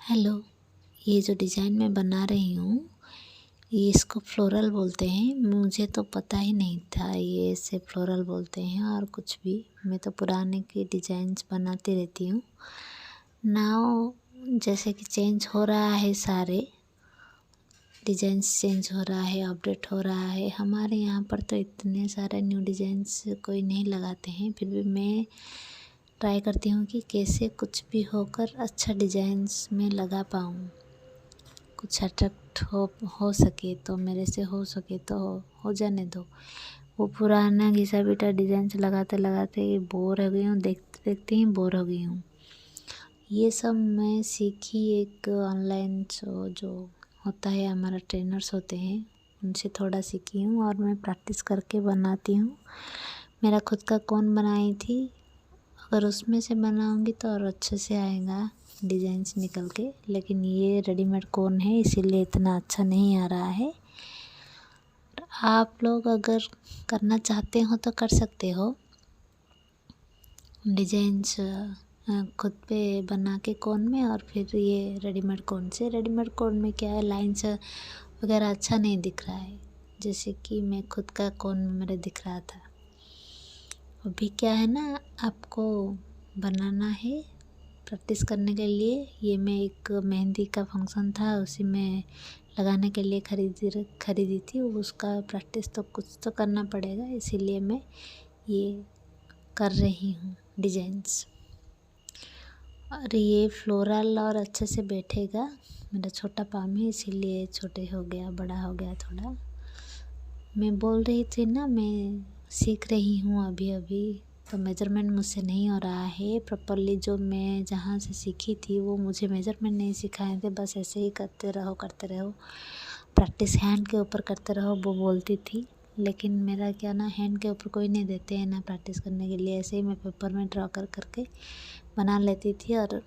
Hello. ये जो design मैं बना रही हूँ, ये इसको फ्लोरल बोलते हैं। मुझे तो पता ही नहीं था ये इसे फ्लोरल बोलते हैं और कुछ भी। मैं तो पुराने के डिज़ाइंस बनाती रहती हूँ। नाउ जैसे कि चेंज हो रहा है, सारे डिज़ाइंस चेंज हो रहा है, अपडेट हो रहा है। हमारे यहाँ पर तो इतने सारे न्यू डिज़ाइंस कोई नहीं लगाते हैं, फिर भी मैं ट्राई करती हूँ कि कैसे कुछ भी होकर अच्छा डिज़ाइंस में लगा पाऊँ, कुछ अट्रैक्ट हो सके तो, मेरे से हो सके तो हो जाने दो। वो पुराना घिसा पिटा डिज़ाइंस लगाते लगाते बोर हो गई हूँ, देखते देखते ही बोर हो गई हूँ। ये सब मैं सीखी एक ऑनलाइन जो होता है, हमारा ट्रेनर्स होते हैं, उनसे थोड़ा सीखी हूँ और मैं प्रैक्टिस करके बनाती हूँ। मेरा खुद का कोन बनाई थी, अगर उसमें से बनाऊँगी तो और अच्छे से आएगा डिज़ाइंस निकल के, लेकिन ये रेडीमेड कोन है इसीलिए इतना अच्छा नहीं आ रहा है। आप लोग अगर करना चाहते हो तो कर सकते हो डिज़ाइंस खुद पे बना के कोन में, और फिर ये रेडीमेड कोन में क्या है, लाइन्स वगैरह अच्छा नहीं दिख रहा है, जैसे कि मैं खुद का कोन में मेरे दिख रहा था। अभी क्या है ना, आपको बनाना है प्रैक्टिस करने के लिए। ये मैं एक मेहंदी का फंक्शन था, उसी में लगाने के लिए खरीदी थी। उसका प्रैक्टिस तो कुछ तो करना पड़ेगा, इसीलिए मैं ये कर रही हूँ डिज़ाइंस। और ये फ्लोरल और अच्छे से बैठेगा। मेरा छोटा पाम है इसीलिए छोटे हो गया, बड़ा हो गया थोड़ा। मैं बोल रही थी ना, मैं सीख रही हूँ अभी अभी, तो मेजरमेंट मुझसे नहीं हो रहा है प्रॉपरली। जो मैं जहाँ से सीखी थी वो मुझे मेजरमेंट नहीं सिखाए थे, बस ऐसे ही करते रहो प्रैक्टिस हैंड के ऊपर करते रहो, वो बोलती थी। लेकिन मेरा क्या ना, हैंड के ऊपर कोई नहीं देते हैं ना प्रैक्टिस करने के लिए, ऐसे ही मैं पेपर में ड्रॉ करके बना लेती थी। और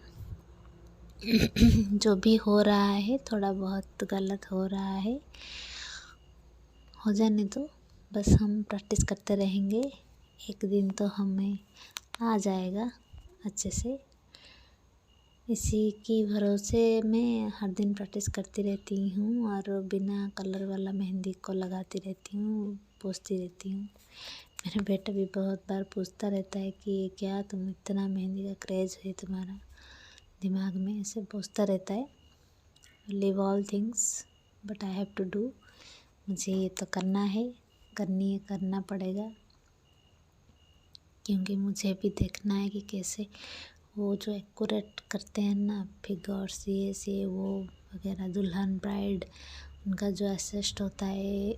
जो भी हो रहा है थोड़ा बहुत गलत हो रहा है, हो जाने दो, बस हम प्रैक्टिस करते रहेंगे, एक दिन तो हमें आ जाएगा अच्छे से। इसी की भरोसे मैं हर दिन प्रैक्टिस करती रहती हूँ और बिना कलर वाला मेहंदी को लगाती रहती हूँ, पूछती रहती हूँ। मेरा बेटा भी बहुत बार पूछता रहता है कि ये क्या, तुम इतना मेहंदी का क्रेज़ है तुम्हारा दिमाग में, ऐसे पूछता रहता है। Leave all things but I have to do. मुझे ये तो करना है, करना पड़ेगा, क्योंकि मुझे भी देखना है कि कैसे वो जो एक्यूरेट करते हैं ना फिगर्स, ये से वो वगैरह, दुल्हन ब्राइड, उनका जो असिस्ट होता है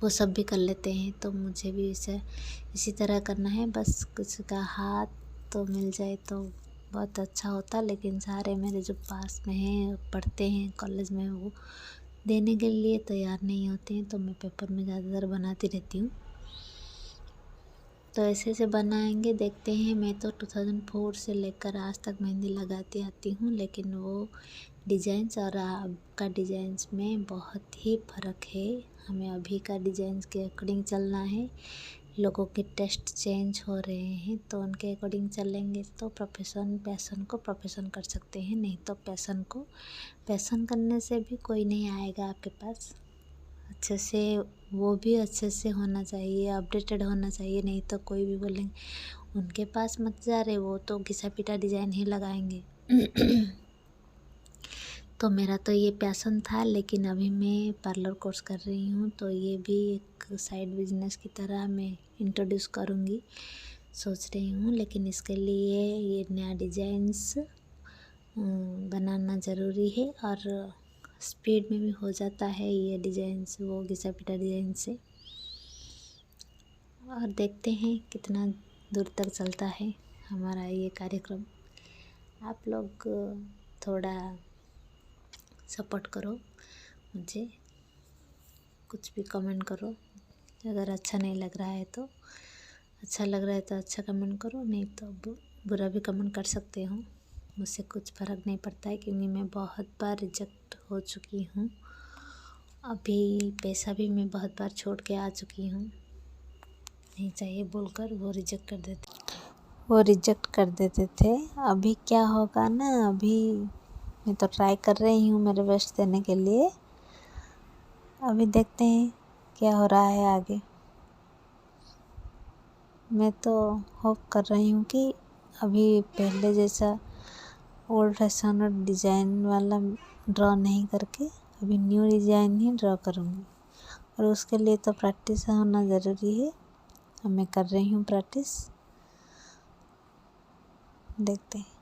वो सब भी कर लेते हैं। तो मुझे भी इसी तरह करना है। बस कुछ का हाथ तो मिल जाए तो बहुत अच्छा होता, लेकिन सारे मेरे जो पास में हैं, पढ़ते हैं कॉलेज में, वो देने के लिए तैयार नहीं होते हैं, तो मैं पेपर में ज़्यादातर बनाती रहती हूँ। तो ऐसे से बनाएंगे, देखते हैं। मैं तो 2004 से लेकर आज तक मेहंदी लगाती आती हूँ, लेकिन वो डिज़ाइंस और अब का डिज़ाइंस में बहुत ही फ़र्क है। हमें अभी का डिज़ाइंस के अकॉर्डिंग चलना है। लोगों के टेस्ट चेंज हो रहे हैं, तो उनके अकॉर्डिंग चलेंगे तो पैशन को प्रोफेशन कर सकते हैं, नहीं तो पैशन करने से भी कोई नहीं आएगा आपके पास। अच्छे से, वो भी अच्छे से होना चाहिए, अपडेटेड होना चाहिए, नहीं तो कोई भी बोलेंगे उनके पास मत जा रहे, वो तो घिसा पिटा डिज़ाइन ही लगाएंगे। तो मेरा तो ये पैशन था, लेकिन अभी मैं पार्लर कोर्स कर रही हूँ, तो ये भी एक साइड बिजनेस की तरह मैं इंट्रोड्यूस करूँगी, सोच रही हूँ। लेकिन इसके लिए ये नया डिज़ाइंस बनाना ज़रूरी है, और स्पीड में भी हो जाता है ये डिज़ाइंस, वो घिसा पिटा डिज़ाइन से। और देखते हैं कितना दूर तक चलता है हमारा ये कार्यक्रम। आप लोग थोड़ा सपोर्ट करो मुझे, कुछ भी कमेंट करो। अगर अच्छा नहीं लग रहा है तो, अच्छा लग रहा है तो अच्छा कमेंट करो, नहीं तो बुरा भी कमेंट कर सकते हो। मुझसे कुछ फ़र्क नहीं पड़ता है, क्योंकि मैं बहुत बार रिजेक्ट हो चुकी हूँ। अभी पैसा भी मैं बहुत बार छोड़ के आ चुकी हूँ, नहीं चाहिए बोलकर वो रिजेक्ट कर देते। वो रिजेक्ट कर देते थे। अभी क्या होगा ना, अभी मैं तो ट्राई कर रही हूँ मेरे बेस्ट देने के लिए। अभी देखते हैं क्या हो रहा है आगे। मैं तो होप कर रही हूँ कि अभी पहले जैसा ओल्ड फैशन और डिज़ाइन वाला ड्रॉ नहीं करके अभी न्यू डिज़ाइन ही ड्रॉ करूँगी। और उसके लिए तो प्रैक्टिस होना ज़रूरी है। अब मैं कर रही हूँ प्रैक्टिस, देखते हैं।